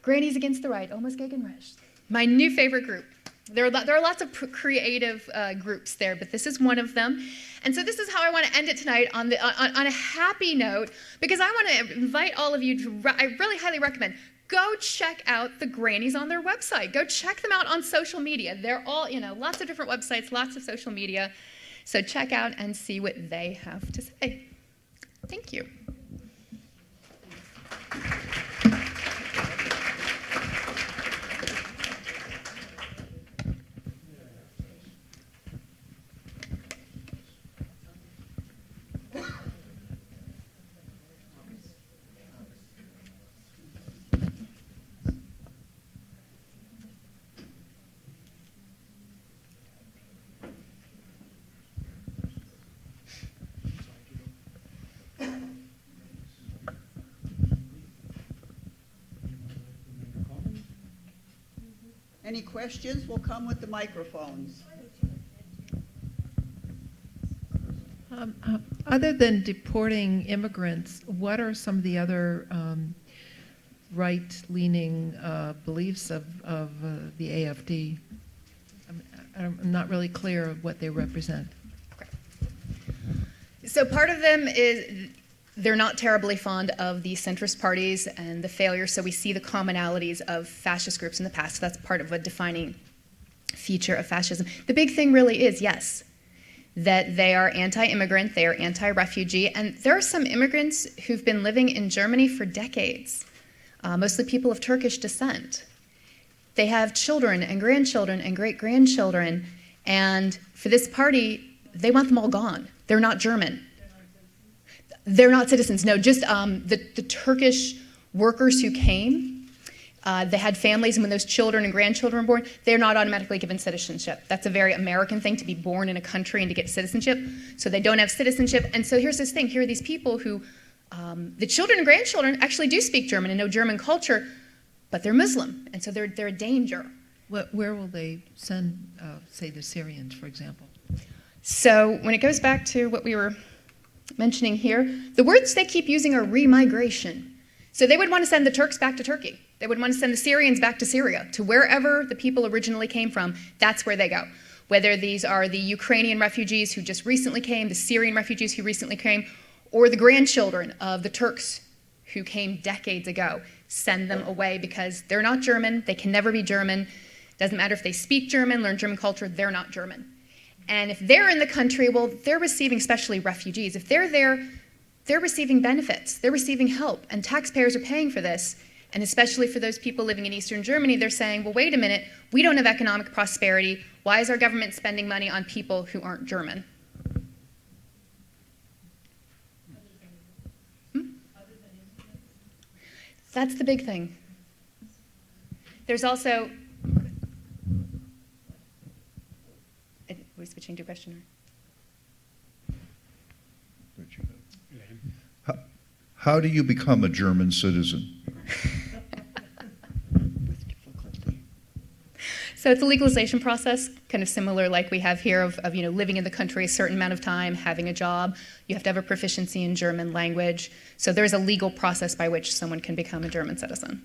Grannies Against the Right, almost Gegenrecht. My new favorite group. There are lots of creative groups there, but this is one of them. And so this is how I want to end it tonight on a happy note, because I want to invite all of you to, I really highly recommend, go check out the Grannies on their website. Go check them out on social media. They're all, lots of different websites, lots of social media. So check out and see what they have to say. Thank you. Any questions will come with the microphones. Other than deporting immigrants, what are some of the other right-leaning beliefs of the AFD? I'm not really clear of what they represent. Okay. So part of them is they're not terribly fond of the centrist parties and the failure, so we see the commonalities of fascist groups in the past. So that's part of a defining feature of fascism. The big thing really is, yes, that they are anti-immigrant, they are anti-refugee, and there are some immigrants who've been living in Germany for decades, mostly people of Turkish descent. They have children and grandchildren and great-grandchildren, and for this party, they want them all gone. They're not German. They're not citizens, no, just the Turkish workers who came, they had families, and when those children and grandchildren were born, they're not automatically given citizenship. That's a very American thing, to be born in a country and to get citizenship. So they don't have citizenship. And so here's this thing. Here are these people who, the children and grandchildren actually do speak German and know German culture, but they're Muslim, and so they're a danger. Where will they send, say, the Syrians, for example? So when it goes back to what we were mentioning here, the words they keep using are remigration. So they would want to send the Turks back to Turkey. They would want to send the Syrians back to Syria, to wherever the people originally came from. That's where they go. Whether these are the Ukrainian refugees who just recently came, the Syrian refugees who recently came, or the grandchildren of the Turks who came decades ago, send them away because they're not German. They can never be German. Doesn't matter if they speak German, learn German culture, they're not German. And if they're in the country, well, they're receiving, especially refugees, if they're there, they're receiving benefits, they're receiving help, and taxpayers are paying for this. And especially for those people living in Eastern Germany, they're saying, well, wait a minute, we don't have economic prosperity. Why is our government spending money on people who aren't German? That's the big thing. There's also, are we switching to a question? How do you become a German citizen? So it's a legalization process, kind of similar like we have here of living in the country a certain amount of time, having a job. You have to have a proficiency in German language. So there's a legal process by which someone can become a German citizen.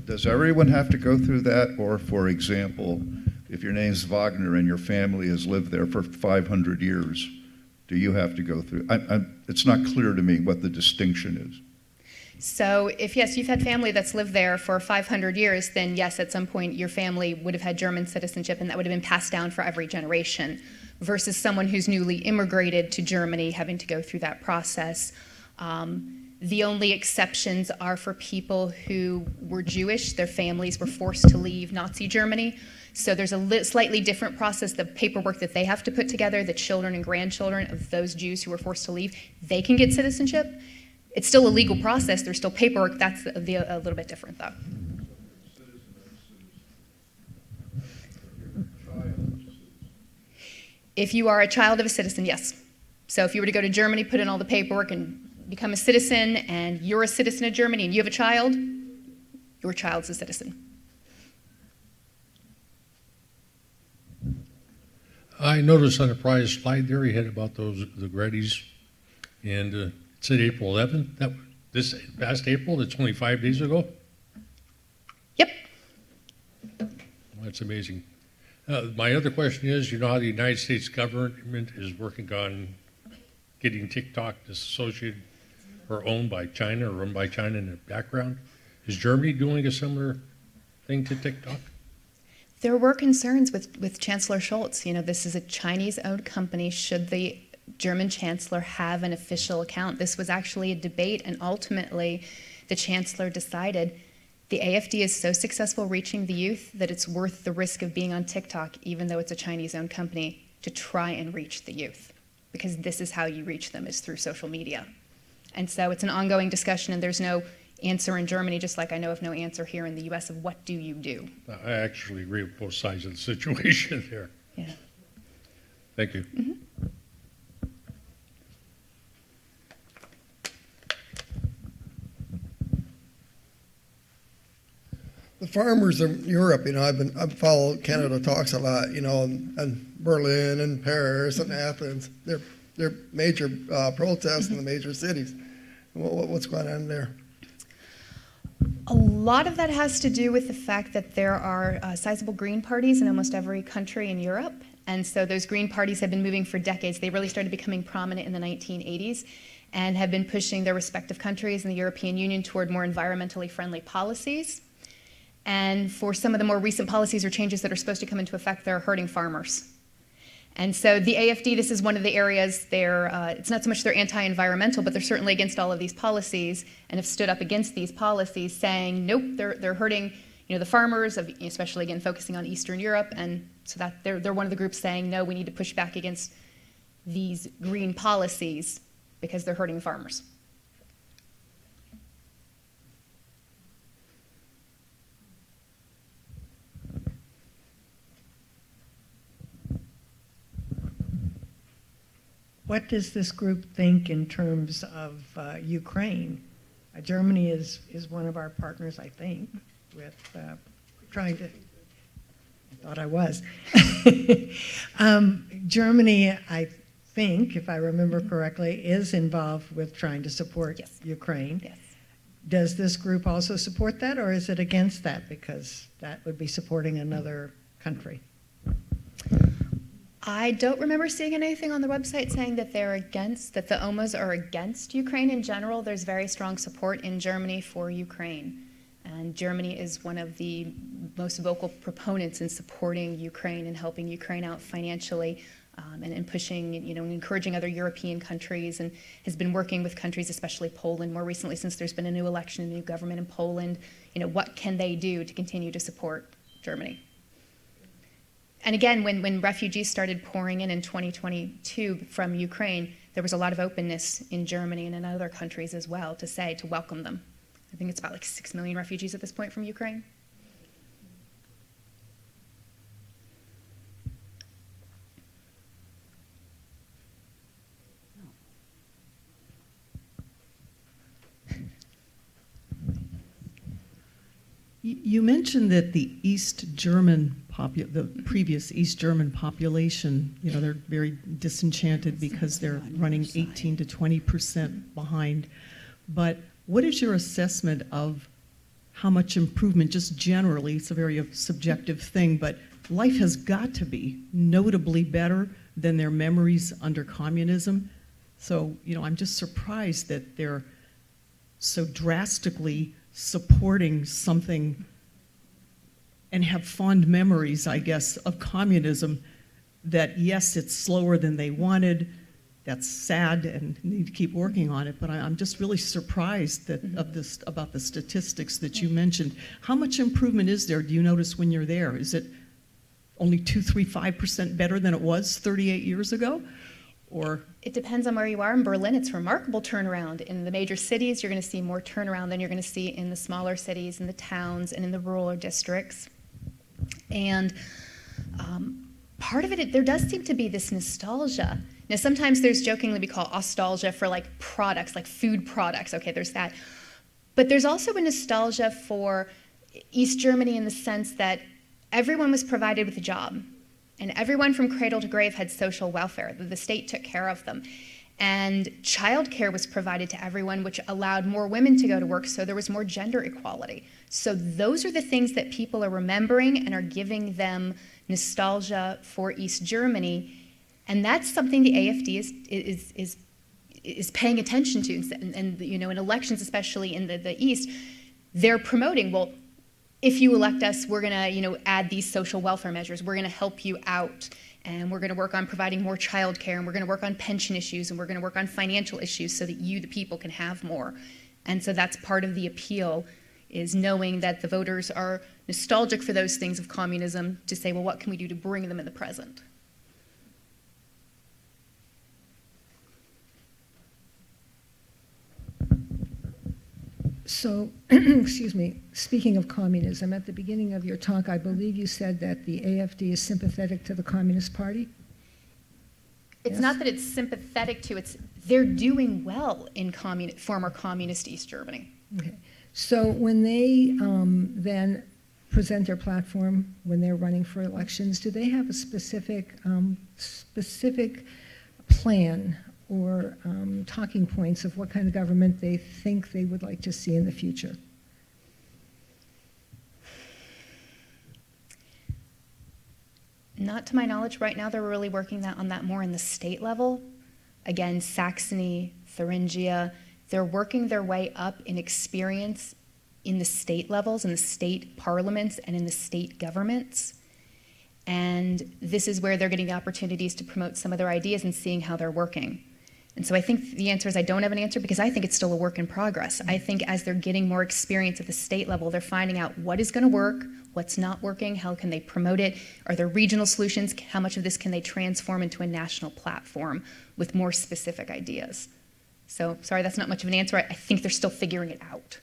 Does everyone have to go through that? Or, for example, if your name's Wagner and your family has lived there for 500 years, do you have to go through? It's not clear to me what the distinction is. So if, yes, you've had family that's lived there for 500 years, then yes, at some point your family would have had German citizenship and that would have been passed down for every generation, versus someone who's newly immigrated to Germany having to go through that process. The only exceptions are for people who were Jewish. Their families were forced to leave Nazi Germany. So there's a slightly different process, the paperwork that they have to put together, the children and grandchildren of those Jews who were forced to leave, they can get citizenship. It's still a legal process. There's still paperwork. That's a little bit different, though. If you are a child of a citizen, yes. So if you were to go to Germany, put in all the paperwork, and become a citizen, and you're a citizen of Germany, and you have a child, your child's a citizen. I noticed on the prior slide there you had about the Greddies, and it said April 11th. This past April, that's only 5 days ago? Yep. Well, that's amazing. My other question is, you know how the United States government is working on getting TikTok disassociated or owned by China or run by China in the background? Is Germany doing a similar thing to TikTok? There were concerns with Chancellor Scholz. This is a Chinese-owned company. Should the German chancellor have an official account? This was actually a debate, and ultimately the chancellor decided the AfD is so successful reaching the youth that it's worth the risk of being on TikTok, even though it's a Chinese-owned company, to try and reach the youth, because this is how you reach them, is through social media. And so it's an ongoing discussion, and there's no answer in Germany, just like I know of no answer here in the US of what do you do. I actually agree with both sides of the situation there. Yeah. Thank you. Mm-hmm. the farmers in Europe, I've followed Canada Talks a lot, and Berlin and Paris and Athens. They're major protests in the major cities. What's going on there? A lot of that has to do with the fact that there are sizable green parties in almost every country in Europe. And so those green parties have been moving for decades. They really started becoming prominent in the 1980s and have been pushing their respective countries in the European Union toward more environmentally friendly policies. And for some of the more recent policies or changes that are supposed to come into effect, they're hurting farmers. And so the AFD, this is one of the areas it's not so much they're anti-environmental, but they're certainly against all of these policies and have stood up against these policies saying, nope, they're hurting the farmers, especially again focusing on Eastern Europe. And so that they're one of the groups saying, no, we need to push back against these green policies because they're hurting farmers. What does this group think in terms of Ukraine? Germany is one of our partners, I think, with trying to. I thought I was. Germany, I think, if I remember correctly, is involved with trying to support Ukraine. Yes. Does this group also support that, or is it against that? Because that would be supporting another country. I don't remember seeing anything on the website saying that that the OMAs are against Ukraine in general. There's very strong support in Germany for Ukraine. And Germany is one of the most vocal proponents in supporting Ukraine and helping Ukraine out financially and pushing, and encouraging other European countries, and has been working with countries, especially Poland, more recently since there's been a new election, a new government in Poland. What can they do to continue to support Germany? And again, when refugees started pouring in 2022 from Ukraine, there was a lot of openness in Germany and in other countries as well to welcome them. I think it's about like 6 million refugees at this point from Ukraine. You mentioned that the the previous East German population, they're very disenchanted because they're running 18 to 20% behind. But what is your assessment of how much improvement, just generally, it's a very subjective thing, but life has got to be notably better than their memories under communism? So, I'm just surprised that they're so drastically supporting something and have fond memories, I guess, of communism, that yes, it's slower than they wanted. That's sad and need to keep working on it, but I'm just really surprised about the statistics that you mentioned. How much improvement is there, do you notice when you're there? Is it only 2, 3, 5% better than it was 38 years ago? Or it depends on where you are. In Berlin, it's a remarkable turnaround. In the major cities, you're going to see more turnaround than you're going to see in the smaller cities, in the towns, and in the rural districts. And part of it, there does seem to be this nostalgia. Now, sometimes there's jokingly we call nostalgia for like products, like food products. Okay, there's that. But there's also a nostalgia for East Germany in the sense that everyone was provided with a job. And everyone from cradle to grave had social welfare. The state took care of them. And childcare was provided to everyone, which allowed more women to go to work, so there was more gender equality. So those are the things that people are remembering and are giving them nostalgia for East Germany. And that's something the AFD is paying attention to. And in elections, especially in the East, they're promoting, well, if you elect us, we're going to, add these social welfare measures. We're going to help you out, and we're going to work on providing more child care, and we're going to work on pension issues, and we're going to work on financial issues so that you, the people, can have more. And so that's part of the appeal, is knowing that the voters are nostalgic for those things of communism to say, well, what can we do to bring them in the present? So, excuse me, speaking of communism, at the beginning of your talk, I believe you said that the AFD is sympathetic to the Communist Party? It's not that it's sympathetic to, they're doing well in former communist East Germany. Okay. So when they then present their platform when they're running for elections, do they have a specific plan or talking points of what kind of government they think they would like to see in the future? Not to my knowledge right now. They're really working on that more in the state level. Again, Saxony, Thuringia, they're working their way up in experience in the state levels, in the state parliaments, and in the state governments. And this is where they're getting the opportunities to promote some of their ideas and seeing how they're working. And so I think the answer is I don't have an answer because I think it's still a work in progress. I think as they're getting more experience at the state level, they're finding out what is going to work, what's not working, how can they promote it, are there regional solutions, how much of this can they transform into a national platform with more specific ideas. So sorry, that's not much of an answer. I think they're still figuring it out.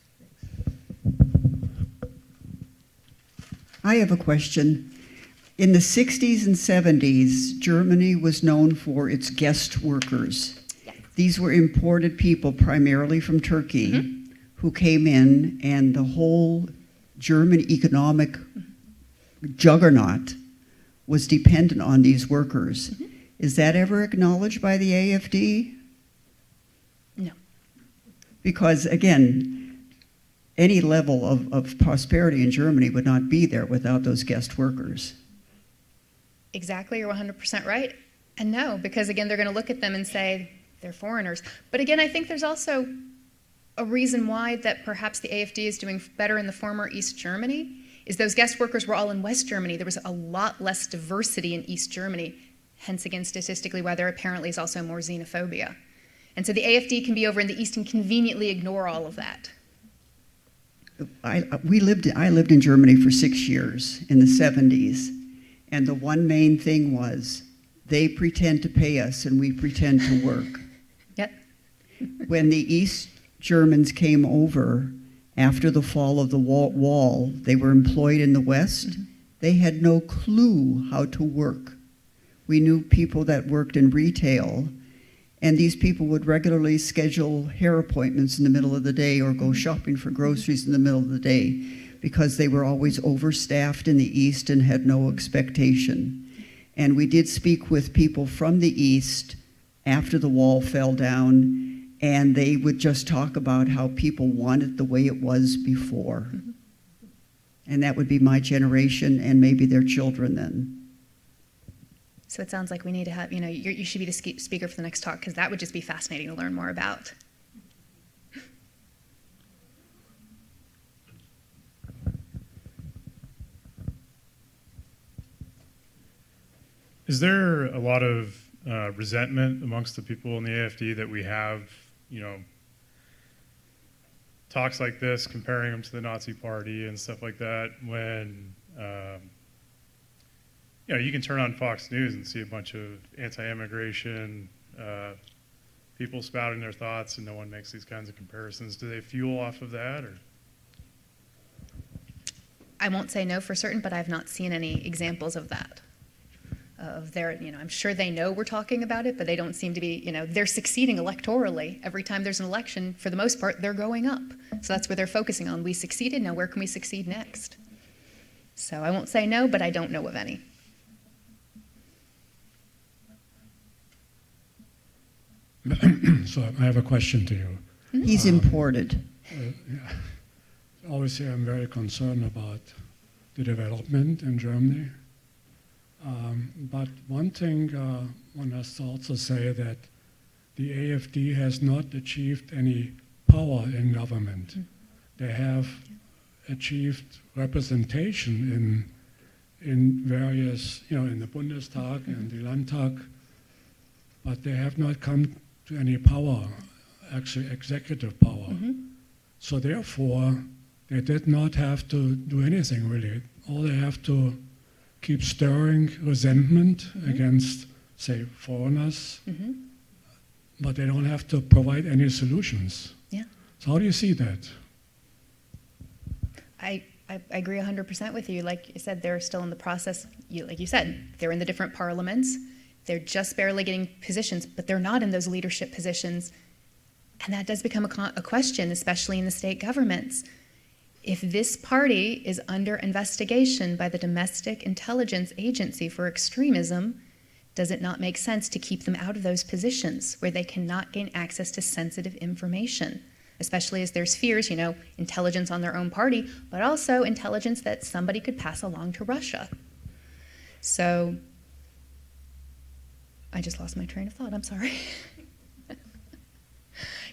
I have a question. In the 60s and 70s, Germany was known for its guest workers. Yes. These were imported people primarily from Turkey who came in, and the whole German economic juggernaut was dependent on these workers. Is that ever acknowledged by the AFD? No. Because, again, any level of prosperity in Germany would not be there without those guest workers. Exactly, you're 100% right. And no, because again, they're going to look at them and say they're foreigners. But again, I think there's also a reason why that perhaps the AFD is doing better in the former East Germany is those guest workers were all in West Germany. There was a lot less diversity in East Germany, hence again statistically why there apparently is also more xenophobia. And so the AFD can be over in the East and conveniently ignore all of that. I lived in Germany for 6 years in the 70s, and the one main thing was they pretend to pay us and we pretend to work. Yep. When the East Germans came over after the fall of the wall, they were employed in the West. They had no clue how to work. We knew people that worked in retail, and these people would regularly schedule hair appointments in the middle of the day or go shopping for groceries in the middle of the day because they were always overstaffed in the East and had no expectation. And we did speak with people from the East after the wall fell down, and they would just talk about how people want it the way it was before. And that would be my generation and maybe their children then. So it sounds like we need to have, you should be the speaker for the next talk because that would just be fascinating to learn more about. Is there a lot of resentment amongst the people in the AFD that we have, talks like this, comparing them to the Nazi Party and stuff like that, when you can turn on Fox News and see a bunch of anti-immigration people spouting their thoughts, and no one makes these kinds of comparisons. Do they fuel off of that, or? I won't say no for certain, but I've not seen any examples of that. Of their, I'm sure they know we're talking about it, but they don't seem to be, they're succeeding electorally. Every time there's an election, for the most part, they're going up. So that's what they're focusing on. We succeeded, now where can we succeed next? So I won't say no, but I don't know of any. So I have a question to you. He's imported. Obviously, I'm very concerned about the development in Germany. But one thing one has to also say that the AFD has not achieved any power in government. They have achieved representation in various, in the Bundestag and the Landtag, but they have not come to any power, actually executive power. So therefore, they did not have to do anything really. All they have to keep stirring resentment against, say, foreigners, but they don't have to provide any solutions. Yeah. So how do you see that? I agree 100% with you. Like you said, they're still in the process. Like you said, they're in the different parliaments. They're just barely getting positions, but they're not in those leadership positions. And that does become a question, especially in the state governments. if this party is under investigation by the Domestic Intelligence Agency for extremism, does it not make sense to keep them out of those positions where they cannot gain access to sensitive information? Especially as there's fears, intelligence on their own party, but also intelligence that somebody could pass along to Russia. So, I just lost my train of thought, I'm sorry.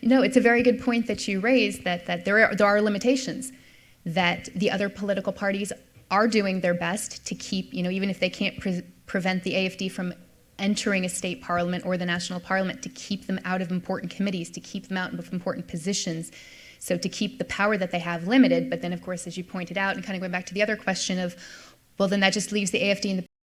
It's a very good point that you raised that there are limitations, that the other political parties are doing their best to keep, even if they can't prevent the AFD from entering a state parliament or the national parliament, to keep them out of important committees, to keep them out of important positions, so to keep the power that they have limited. But then, of course, as you pointed out, and kind of going back to the other question of, well, then that just leaves the AFD in the